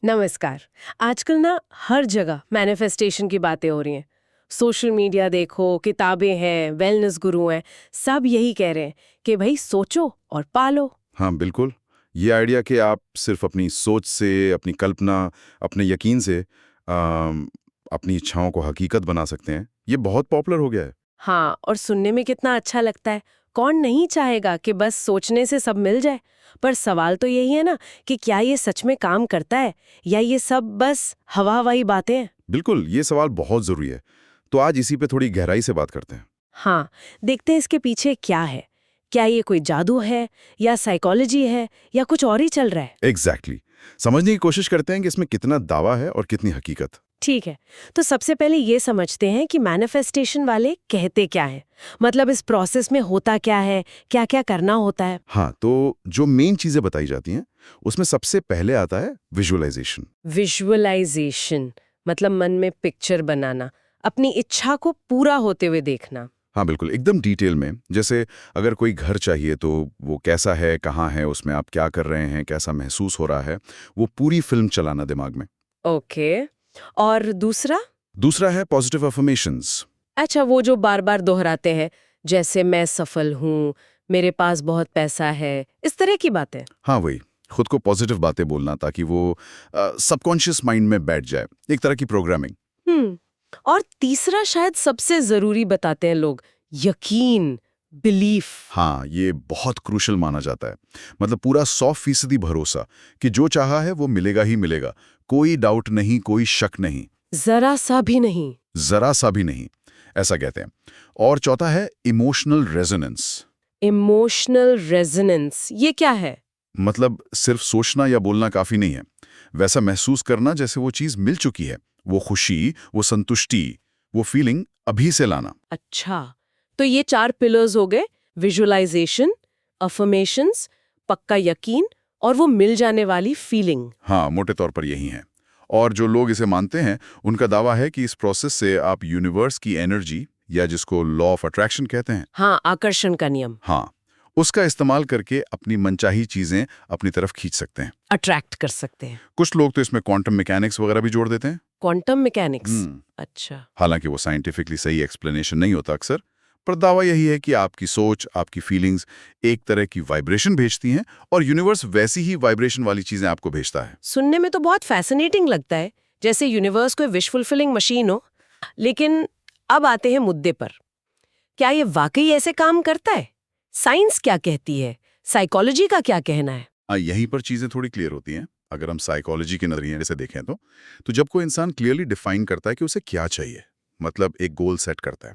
नमस्कार। आजकल ना हर जगह मैनिफेस्टेशन की बातें हो रही हैं। सोशल मीडिया देखो, किताबें हैं, वेलनेस गुरु हैं, सब यही कह रहे हैं कि भाई सोचो और पालो। हाँ, बिल्कुल। ये आइडिया कि आप सिर्फ अपनी सोच से, अपनी कल्पना, अपने यकीन से अपनी इच्छाओं को हकीकत बना सकते हैं, ये बहुत पॉपुलर हो गया है। हाँ, और सुनने में कितना अच्छा लगता है। कौन नहीं चाहेगा कि बस सोचने से सब मिल जाए। पर सवाल तो यही है ना कि क्या ये सच में काम करता है या ये सब बस हवा हवाई बातें हैं। बिल्कुल, ये सवाल बहुत ज़रूरी है। तो आज इसी पे थोड़ी गहराई से बात करते हैं। हाँ, देखते हैं इसके पीछे क्या है। क्या ये कोई जादू है या साइकोलॉजी है या कुछ और ही चल रहा है। एग्जैक्टली। समझने की कोशिश करते हैं कि इसमें कितना दावा है और कितनी हकीकत। ठीक है, तो सबसे पहले ये समझते हैं कि मैनिफेस्टेशन वाले कहते क्या हैं। मतलब इस प्रोसेस में होता क्या है, क्या क्या करना होता है। हाँ, तो जो मेन चीज़ें बताई जाती हैं, उसमें सबसे पहले आता है विजुअलाइजेशन। विजुअलाइजेशन मतलब मन में पिक्चर बनाना, अपनी इच्छा को पूरा होते हुए देखना। हाँ, बिल्कुल, एकदम डिटेल में। जैसे अगर कोई घर चाहिए तो वो कैसा है, कहाँ है, उसमें आप क्या कर रहे हैं, कैसा महसूस हो रहा है, वो पूरी फिल्म चलाना दिमाग में। ओके, और दूसरा? दूसरा है पॉजिटिव अफर्मेशंस। अच्छा, वो जो बार बार दोहराते हैं, जैसे मैं सफल हूँ, मेरे पास बहुत पैसा है, इस तरह की बातें। हाँ, वही, खुद को पॉजिटिव बातें बोलना ताकि वो सबकॉन्शियस माइंड में बैठ जाए, एक तरह की प्रोग्रामिंग। और तीसरा शायद सबसे जरूरी बताते हैं लोग, यकीन, बिलीफ। हाँ, ये बहुत क्रूशल माना जाता है। मतलब पूरा 100% भरोसा कि जो चाहा है वो मिलेगा ही मिलेगा। कोई डाउट नहीं, कोई शक नहीं। जरा सा भी नहीं। जरा सा भी नहीं, ऐसा कहते हैं। और चौथा है इमोशनल रेजोनेंस। इमोशनल रेजोनेंस, ये क्या है? मतलब सिर्फ सोचना या बोलना काफी नहीं है, वैसा महसूस करना जैसे वो चीज मिल चुकी है। वो खुशी, वो संतुष्टि, वो फीलिंग अभी से लाना। अच्छा, तो ये 4 पिलर्स हो गए, विजुअलाइजेशन, अफर्मेशंस, पक्का यकीन और वो मिल जाने वाली फीलिंग। हाँ, मोटे तौर पर यही है। और जो लोग इसे मानते हैं, उनका दावा है कि इस प्रोसेस से आप यूनिवर्स की एनर्जी, या जिसको लॉ ऑफ अट्रैक्शन कहते हैं, हाँ, आकर्षण का नियम। हाँ, उसका इस्तेमाल करके अपनी मनचाही चीजें अपनी तरफ खींच सकते हैं। अट्रैक्ट कर सकते हैं। कुछ लोग तो इसमें क्वांटम मैकेनिक्स वगैरह भी जोड़ देते हैं। Quantum mechanics. अच्छा। हालांकि वो साइंटिफिकली सही एक्सप्लेनेशन नहीं होता अक्सर, पर दावा यही है कि आपकी सोच, आपकी फीलिंग्स एक तरह की वाइब्रेशन भेजती हैं और यूनिवर्स वैसी ही वाइब्रेशन वाली चीजें आपको भेजता है। सुनने में तो बहुत फैसिनेटिंग लगता है, जैसे यूनिवर्स कोई विश फुलफिलिंग मशीन हो। लेकिन अब आते हैं मुद्दे पर। क्या ये वाकई ऐसे काम करता है? साइंस क्या कहती है? साइकोलॉजी का क्या कहना है? यहीं पर चीजें थोड़ी क्लियर होती हैं। अगर हम साइकोलॉजी के नजरिए से देखें तो जब कोई इंसान क्लियरली डिफाइन करता है कि उसे क्या चाहिए, मतलब एक गोल सेट करता है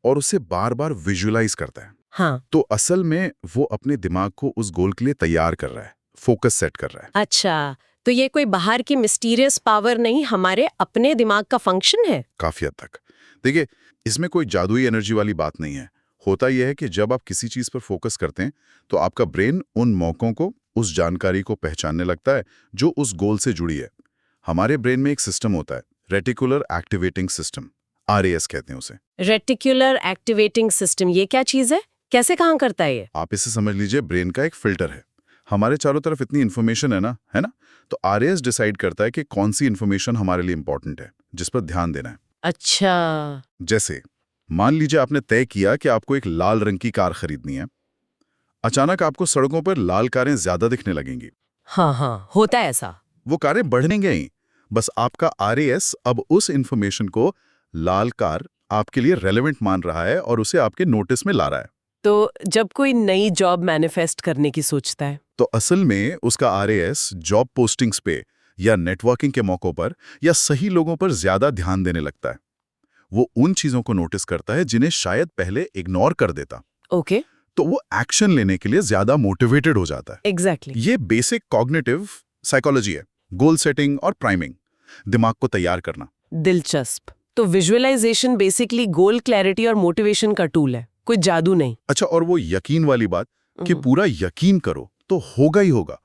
और उसे बार बार विजुअलाइज करता है, हाँ। तो असल में वो अपने दिमाग को उस गोल के लिए तैयार कर रहा है, फोकस सेट कर रहा है। अच्छा, तो ये कोई बाहर की मिस्टीरियस पावर नहीं, हमारे अपने दिमाग का फंक्शन है। काफी हद तक। देखिए, इसमें कोई जादुई एनर्जी वाली बात नहीं है। होता यह है कि जब आप किसी चीज पर फोकस करते हैं तो आपका ब्रेन उन मौकों को, उस जानकारी को पहचानने लगता है जो उस गोल से जुड़ी है। हमारे ब्रेन में एक सिस्टम होता है, रेटिकुलर एक्टिवेटिंग सिस्टम, RAS कहते हैं उसे। रेटिकुलर एक्टिवेटिंग सिस्टम, ये क्या चीज है? कैसे काम करता है ये? आप इसे समझ लीजिए ब्रेन का एक फिल्टर है। हमारे चारों तरफ इतनी इन्फॉर्मेशन है ना, तो RAS डिसाइड करता है कि कौन सी इन्फॉर्मेशन हमारे लिए इंपॉर्टेंट है, जिस पर ध्यान देना है। अच्छा। जैसे मान लीजिए आपने तय किया कि आपको एक लाल रंग की कार खरीदनी है। अचानक आपको सड़कों पर लाल कारें ज्यादा दिखने लगेंगी। हाँ हाँ, होता है ऐसा। वो कारें बढ़ेंगे ही, बस आपका RAS अब उस इंफॉर्मेशन को, लाल कार आपके लिए रेलेवेंट मान रहा है और उसे आपके नोटिस में ला रहा है। तो जब कोई नई जॉब मैनिफेस्ट करने की सोचता है, तो असल में उसका RAS जॉब पोस्टिंग्स पे या नेटवर्किंग के मौकों पर या सही लोगों पर ज्यादा ध्यान देने लगता है। वो उन चीजों को नोटिस करता है जिन्हें शायद पहले इग्नोर कर देता। ओके। तो वो एक्शन लेने के लिए ज्यादा मोटिवेटेड हो जाता है। एग्जैक्टली। ये बेसिक कॉग्निटिव साइकोलॉजी है, गोल सेटिंग और प्राइमिंग, दिमाग को तैयार करना। दिलचस्प। तो विजुअलाइजेशन बेसिकली गोल क्लैरिटी और मोटिवेशन का टूल है, कोई जादू नहीं। अच्छा, और वो यकीन वाली बात कि पूरा यकीन करो तो होगा ही होगा,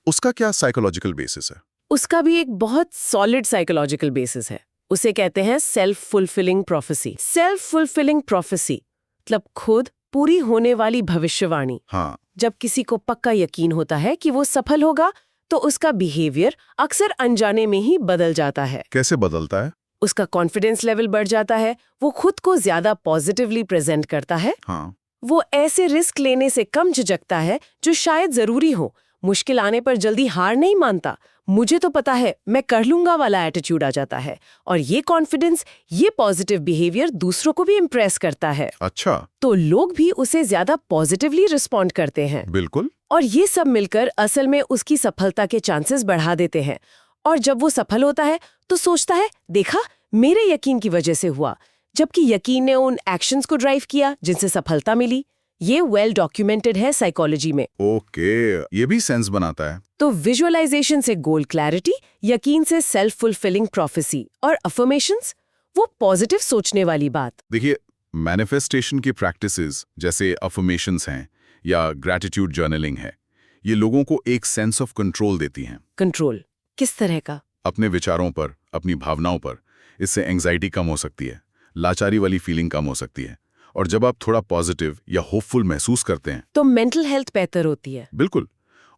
उसका क्या साइकोलॉजिकल बेसिस है? उसका भी एक बहुत सॉलिड साइकोलॉजिकल बेसिस है। उसे कहते हैं self fulfilling prophecy. Self fulfilling prophecy मतलब खुद पूरी होने वाली भविष्यवाणी। हाँ। जब किसी को पक्का यकीन होता है कि वो सफल होगा, तो उसका बिहेवियर अक्सर अनजाने में ही बदल जाता है। कैसे बदलता है? उसका कॉन्फिडेंस लेवल बढ़ जाता है, वो खुद को ज्यादा पॉजिटिवली प्रेजेंट करता है, हाँ, वो ऐसे रिस्क लेने से कम झिझकता है जो शायद जरूरी हो, मुश्किल आने पर जल्दी हार नहीं मानता, मुझे तो पता है मैं कर लूंगा वाला एटीट्यूड आ जाता है। और ये कॉन्फिडेंस, ये पॉजिटिव बिहेवियर दूसरों को भी इम्प्रेस करता है। अच्छा, तो लोग भी उसे ज्यादा पॉजिटिवली रिस्पॉन्ड करते हैं। बिल्कुल। और ये सब मिलकर असल में उसकी सफलता के चांसेस बढ़ा देते हैं। और जब वो सफल होता है तो सोचता है, देखा, मेरे यकीन की वजह से हुआ, जबकि यकीन ने उन एक्शंस को ड्राइव किया जिनसे सफलता मिली। ये वेल डॉक्यूमेंटेड है साइकोलॉजी में। ओके, ये भी सेंस बनाता है। तो विजुअलाइजेशन से गोल क्लैरिटी, यकीन से सेल्फ फुलफिलिंग प्रोफेसी, और अफर्मेशंस वो पॉजिटिव सोचने वाली बात। देखिए, मैनिफेस्टेशन की प्रैक्टिसेस जैसे अफर्मेशंस हैं या ग्रैटिट्यूड जर्नलिंग है, ये लोगों को एक सेंस ऑफ कंट्रोल देती हैं। कंट्रोल किस तरह का? अपने विचारों पर, अपनी भावनाओं पर। इससे एंग्जाइटी कम हो सकती है, लाचारी वाली फीलिंग कम हो सकती है। और जब आप थोड़ा पॉजिटिव या होपफुल महसूस करते हैं तो मेंटल हेल्थ बेहतर होती है। बिल्कुल।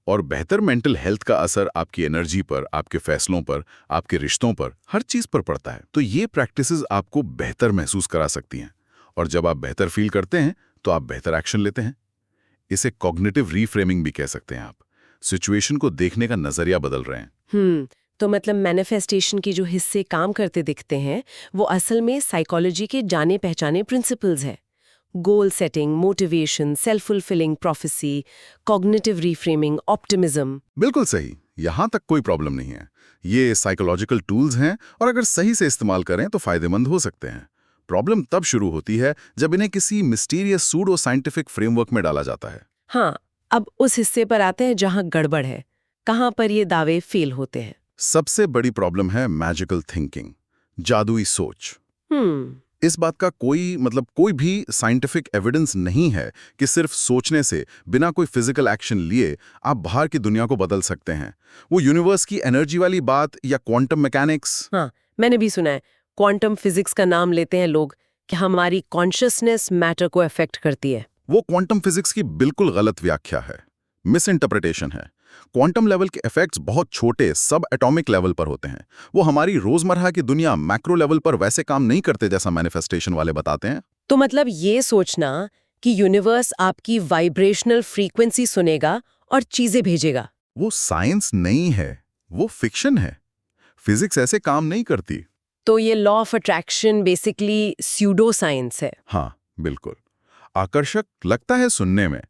और बेहतर मेंटल हेल्थ का असर आपकी एनर्जी पर, आपके फैसलों पर, आपके रिश्तों पर, हर चीज पर पड़ता है। तो ये प्रैक्टिसेस आपको बेहतर महसूस करा सकती हैं। और जब आप बेहतर फील करते हैं तो आप बेहतर एक्शन लेते हैं। इसे कॉग्निटिव रीफ्रेमिंग भी कह सकते हैं। आप सिचुएशन को देखने का नजरिया बदल रहे हैं। तो मतलब मैनिफेस्टेशन के जो हिस्से काम करते दिखते हैं वो असल में साइकोलॉजी के जाने पहचाने प्रिंसिपल्स है। Goal setting, motivation, self fulfilling prophecy, cognitive reframing, optimism. बिल्कुल सही, यहां तक कोई प्रॉब्लम नहीं है। ये साइकोलॉजिकल टूल्स हैं और अगर सही से इस्तेमाल करें तो फायदेमंद हो सकते हैं। प्रॉब्लम तब शुरू होती है जब इन्हें किसी मिस्टीरियस सूडो साइंटिफिक फ्रेमवर्क में डाला जाता है। हाँ, अब उस हिस्से पर आते हैं जहां गड़बड़ है, कहां पर ये दावे फेल होते हैं। सबसे बड़ी प्रॉब्लम है मैजिकल थिंकिंग, जादुई सोच। इस बात का कोई भी साइंटिफिक एविडेंस नहीं है कि सिर्फ सोचने से, बिना कोई फिजिकल एक्शन लिए, आप बाहर की दुनिया को बदल सकते हैं। वो यूनिवर्स की एनर्जी वाली बात या क्वांटम मैकेनिक्स। हाँ, मैंने भी सुना है। क्वांटम फिजिक्स का नाम लेते हैं लोग कि हमारी कॉन्शियसनेस मैटर को अफेक्ट करती है। वो क्वांटम फिजिक्स की बिल्कुल गलत व्याख्या है, मिस इंटरप्रिटेशन है। क्वांटम लेवल के इफेक्ट्स बहुत छोटे सब एटॉमिक लेवल पर होते हैं। वो हमारी रोजमर्रा की दुनिया मैक्रो लेवल पर वैसे काम नहीं करते जैसा मैनिफेस्टेशन वाले बताते हैं। तो मतलब ये सोचना कि यूनिवर्स आपकी वाइब्रेशनल फ्रीक्वेंसी सुनेगा और चीजें भेजेगा, वो साइंस नहीं है, वो फिक्शन है। फिजिक्स ऐसे काम नहीं करती। तो ये law of attraction basically pseudo science है। हाँ, बिल्कुल। आकर्षक लगता है सुनने में,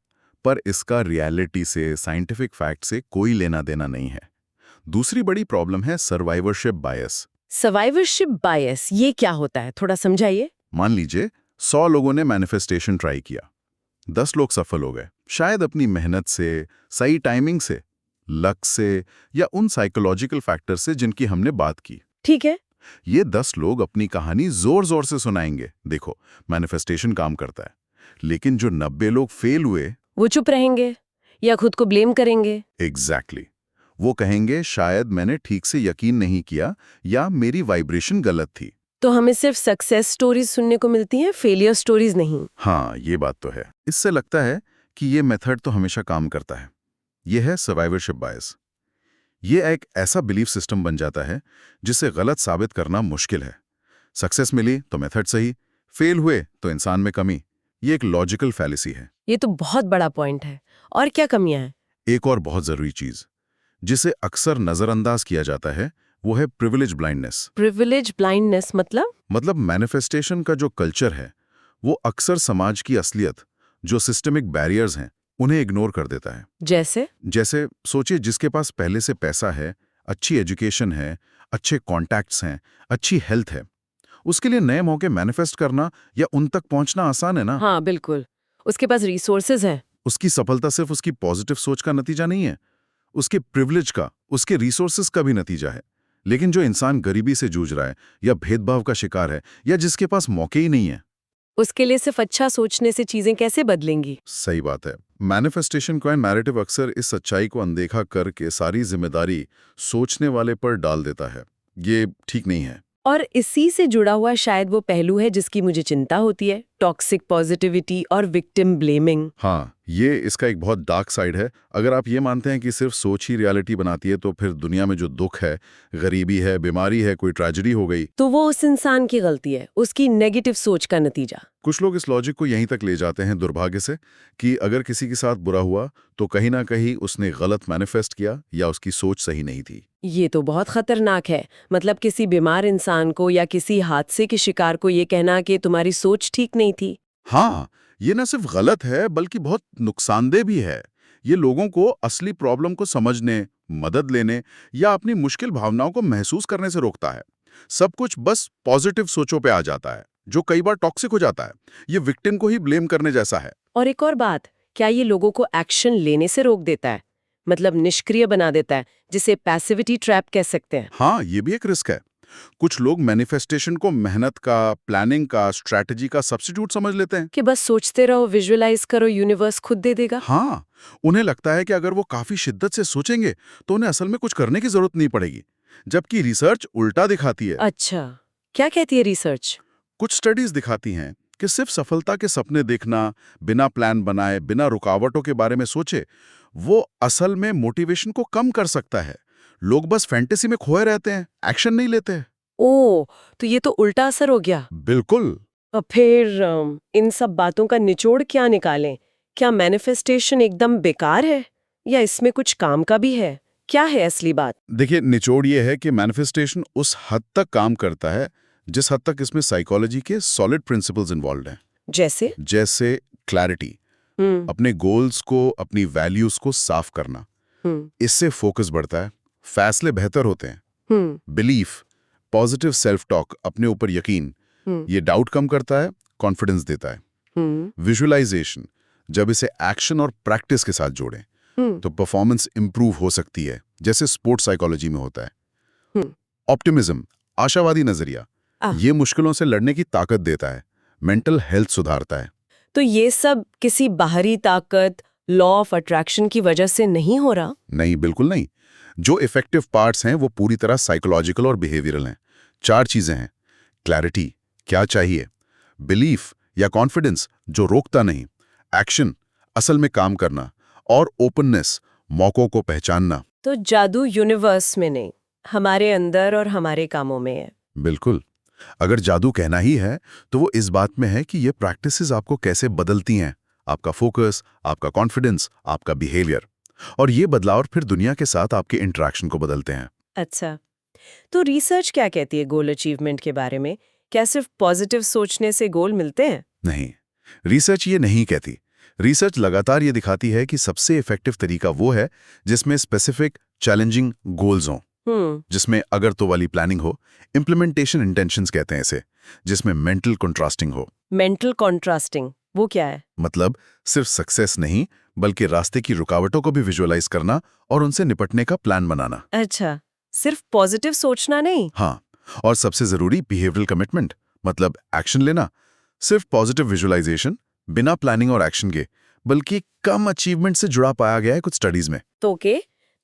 पर इसका रियलिटी से, साइंटिफिक फैक्ट से कोई लेना देना नहीं है। दूसरी बड़ी प्रॉब्लम है सर्वाइवरशिप बायस। सर्वाइवरशिप बायस ये क्या होता है, थोड़ा समझाइए। मान लीजिए 100 लोगों ने मैनिफेस्टेशन ट्राई किया, 10 लोग सफल हो गए, शायद अपनी मेहनत से, सही टाइमिंग से, लक से या उन साइकोलॉजिकल फैक्टर से जिनकी हमने बात की। ठीक है। ये 10 लोग अपनी कहानी जोर जोर से सुनाएंगे, देखो मैनिफेस्टेशन काम करता है। लेकिन जो 90 लोग फेल हुए, वो चुप रहेंगे या खुद को ब्लेम करेंगे। एग्जैक्टली। वो कहेंगे शायद मैंने ठीक से यकीन नहीं किया या मेरी वाइब्रेशन गलत थी। तो हमें सिर्फ सक्सेस स्टोरीज सुनने को मिलती हैं, फेलियर स्टोरीज नहीं। हाँ, ये बात तो है। इससे लगता है कि ये मेथड तो हमेशा काम करता है। ये है सर्वाइवरशिप बायस। ये एक ऐसा बिलीफ सिस्टम बन जाता है जिसे गलत साबित करना मुश्किल है। सक्सेस मिली तो मेथड सही, फेल हुए तो इंसान में कमी। ये एक लॉजिकल फैलेसी है। ये तो बहुत बड़ा पॉइंट है। और क्या कमियां हैं? एक और बहुत जरूरी चीज जिसे अक्सर नजरअंदाज किया जाता है वो है प्रिविलेज ब्लाइंडनेस। प्रिविलेज ब्लाइंडनेस मतलब मैनिफेस्टेशन का जो कल्चर है वो अक्सर समाज की असलियत, जो सिस्टमिक बैरियर्स हैं, उन्हें इग्नोर कर देता है। जैसे सोचिए, जिसके पास पहले से पैसा है, अच्छी एजुकेशन है, अच्छे कॉन्टैक्ट्स हैं, अच्छी हेल्थ है, उसके लिए नए मौके मैनिफेस्ट करना या उन तक पहुंचना आसान है ना। हाँ बिल्कुल, उसके पास रिसोर्सेज हैं। उसकी सफलता सिर्फ उसकी पॉजिटिव सोच का नतीजा नहीं है, उसके प्रिविलेज का, उसके रिसोर्सेज का भी नतीजा है। लेकिन जो इंसान गरीबी से जूझ रहा है या भेदभाव का शिकार है या जिसके पास मौके ही नहीं है, उसके लिए सिर्फ अच्छा सोचने से चीजें कैसे बदलेंगी? सही बात है। मैनिफेस्टेशन का नैरेटिव अक्सर इस सच्चाई को अनदेखा करके सारी जिम्मेदारी सोचने वाले पर डाल देता है। ये ठीक नहीं है। और इसी से जुड़ा हुआ शायद वो पहलू है जिसकी मुझे चिंता होती है, टॉक्सिक पॉजिटिविटी और विक्टिम ब्लेमिंग। हाँ, ये इसका एक बहुत डार्क साइड है। अगर आप ये मानते हैं कि सिर्फ सोच ही रियलिटी बनाती है, तो फिर दुनिया में जो दुख है, गरीबी है, बीमारी है, कोई ट्रेजेडी हो गई, तो वो उस इंसान की गलती है, उसकी नेगेटिव सोच का नतीजा। कुछ लोग इस लॉजिक को यहीं तक ले जाते हैं दुर्भाग्य से, कि अगर किसी के साथ बुरा हुआ तो कहीं ना कहीं उसने गलत मैनिफेस्ट किया या उसकी सोच सही नहीं थी। ये तो बहुत खतरनाक है। मतलब किसी बीमार इंसान को या किसी हादसे के शिकार को ये कहना कि तुम्हारी सोच ठीक नहीं थी। हाँ, ये न सिर्फ गलत है बल्कि बहुत नुकसानदेह भी है। ये लोगों को असली प्रॉब्लम को समझने, मदद लेने या अपनी मुश्किल भावनाओं को महसूस करने से रोकता है। सब कुछ बस पॉजिटिव सोचों पे आ जाता है, जो कई बार टॉक्सिक हो जाता है। ये विक्टिम को ही ब्लेम करने जैसा है। और एक और बात, क्या ये लोगों को एक्शन लेने से रोक देता है? मतलब निष्क्रिय बना देता है, जिसे पैसिविटी ट्रैप कह सकते हैं। हाँ, ये भी एक रिस्क है। कुछ लोग मैनिफेस्टेशन को मेहनत का, प्लानिंग का, स्ट्रैटेजी का सब्स्टिट्यूट समझ लेते हैं। कि बस सोचते रहो, विजुअलाइज करो, यूनिवर्स खुद दे देगा। हाँ, उन्हें लगता है कि अगर वो काफी शिद्दत से सोचेंगे तो उन्हें असल में कुछ करने की जरूरत नहीं पड़ेगी, जबकि रिसर्च उल्टा दिखाती है। अच्छा, क्या कहती है रिसर्च? कुछ स्टडीज दिखाती हैं कि सिर्फ सफलता के सपने देखना, बिना प्लान बनाए, बिना रुकावटों के बारे में सोचे, वो असल में मोटिवेशन को कम कर सकता है। लोग बस फैंटेसी में खोए रहते हैं, एक्शन नहीं लेते। ओ, तो ये तो उल्टा असर हो गया। बिल्कुल। और फिर इन सब बातों का निचोड़ क्या निकालें? क्या मैनिफेस्टेशन एकदम बेकार है या इसमें कुछ काम का भी है? क्या है असली बात? देखिए, निचोड़ ये है कि मैनिफेस्टेशन उस हद तक काम करता है जिस हद तक इसमें साइकोलॉजी के सॉलिड प्रिंसिपल्स इन्वॉल्व हैं। जैसे क्लैरिटी, अपने गोल्स को, अपनी वैल्यूज को साफ करना। इससे फोकस बढ़ता है, फैसले बेहतर होते हैं। बिलीफ, पॉजिटिव सेल्फ टॉक, अपने ऊपर यकीन, ये डाउट कम करता है, कॉन्फिडेंस देता है। विजुअलाइजेशन, जब इसे एक्शन और प्रैक्टिस के साथ जोड़ें तो परफॉर्मेंस इंप्रूव हो सकती है, जैसे स्पोर्ट्स साइकोलॉजी में होता है। ऑप्टिमिज्म, आशावादी नजरिया, ये मुश्किलों से लड़ने की ताकत देता है, मेंटल हेल्थ सुधारता है। तो ये सब किसी बाहरी ताकत, लॉ ऑफ अट्रैक्शन की वजह से नहीं हो रहा? नहीं, बिल्कुल नहीं। जो इफेक्टिव पार्ट्स हैं वो पूरी तरह साइकोलॉजिकल और बिहेवियरल हैं। 4 चीजें हैं: क्लैरिटी, क्या चाहिए; बिलीफ या कॉन्फिडेंस, जो रोकता नहीं; एक्शन, असल में काम करना; और ओपननेस, मौकों को पहचानना। तो जादू यूनिवर्स में नहीं, हमारे अंदर और हमारे कामों में है। बिल्कुल। अगर जादू कहना ही है तो वो इस बात में है कि ये प्रैक्टिसेस आपको कैसे बदलती हैं, आपका फोकस, आपका कॉन्फिडेंस, आपका बिहेवियर। और ये बदलाव फिर दुनिया के साथ आपके इंटरेक्शन को बदलते हैं। अच्छा, तो रिसर्च क्या कहती है गोल अचीवमेंट के बारे में? क्या सिर्फ पॉजिटिव सोचने से गोल मिलते हैं? नहीं, रिसर्च ये नहीं कहती। रिसर्च लगातार ये दिखाती है कि सबसे इफेक्टिव तरीका वो है जिसमें स्पेसिफिक चैलेंजिंग गोल्स हों, जिसमें अगर तो वाली प्लानिंग हो, इम्प्लीमेंटेशन इंटेंशंस कहते हैं इसे, जिसमें मेंटल कंट्रास्टिंग हो। मेंटल कॉन्ट्रास्टिंग वो क्या है? मतलब सिर्फ सक्सेस नहीं, बल्कि रास्ते की रुकावटों को भी विजुअलाइज करना और उनसे निपटने का प्लान बनाना। अच्छा, सिर्फ पॉजिटिव सोचना नहीं? हाँ, और सबसे जरूरी बिहेवियरल कमिटमेंट, मतलब एक्शन लेना। सिर्फ पॉजिटिव विजुअलाइजेशन बिना प्लानिंग और एक्शन के बल्कि कम अचीवमेंट से जुड़ा पाया गया है कुछ स्टडीज में।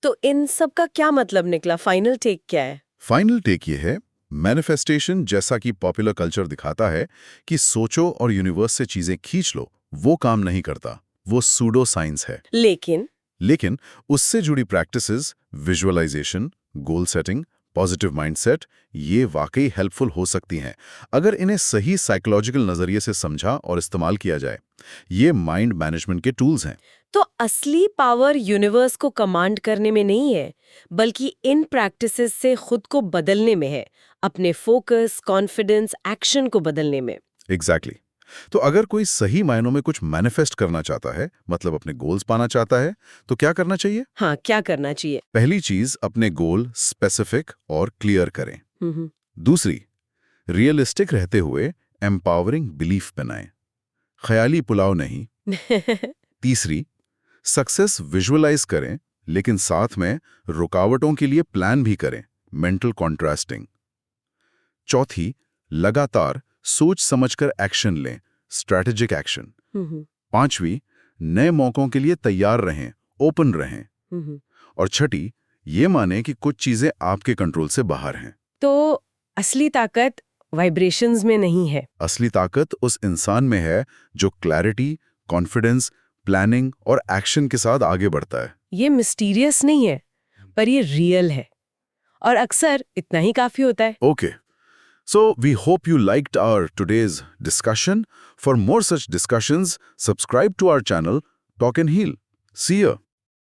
तो इन सब का क्या मतलब निकला? फाइनल टेक क्या है? फाइनल टेक ये है, मैनिफेस्टेशन, जैसा कि पॉपुलर कल्चर दिखाता है कि सोचो और यूनिवर्स से चीजें खींच लो, वो काम नहीं करता। वो सूडो साइंस है। लेकिन उससे जुड़ी practices, visualisation, goal setting, positive mindset, ये वाकई हेल्पफुल हो सकती हैं अगर इन्हें सही साइकोलॉजिकल नजरिए से समझा और इस्तेमाल किया जाए। ये माइंड मैनेजमेंट के टूल्स हैं। तो असली पावर यूनिवर्स को कमांड करने में नहीं है, बल्कि इन प्रैक्टिसेस से खुद को बदलने में है, अपने फोकस, कॉन्फिडेंस, एक्शन को बदलने में। एग्जैक्टली। तो अगर कोई सही मायनों में कुछ मैनिफेस्ट करना चाहता है, मतलब अपने गोल्स पाना चाहता है, तो क्या करना चाहिए? हाँ, क्या करना चाहिए? पहली चीज, अपने गोल स्पेसिफिक और क्लियर करें। दूसरी, रियलिस्टिक रहते हुए एम्पावरिंग बिलीफ बनाएं, ख्याली पुलाव नहीं। तीसरी, सक्सेस विजुअलाइज करें, लेकिन साथ में रुकावटों के लिए प्लान भी करें, मेंटल कॉन्ट्रास्टिंग। चौथी, लगातार सोच समझकर एक्शन लें, स्ट्रैटेजिक एक्शन। पांचवी, नए मौकों के लिए तैयार रहें, ओपन रहें। और छठी, ये माने कि कुछ चीजें आपके कंट्रोल से बाहर हैं। तो असली ताकत वाइब्रेशंस में नहीं है। असली ताकत उस इंसान में है जो क्लैरिटी, कॉन्फिडेंस, प्लानिंग और एक्शन के साथ आगे बढ़ता है। ये मिस्टीरियस नहीं है, पर ये रियल है, और अक्सर इतना ही काफी होता है। Okay. So, we hope you liked our today's discussion. For more such discussions, subscribe to our channel, Talk and Heal. See ya.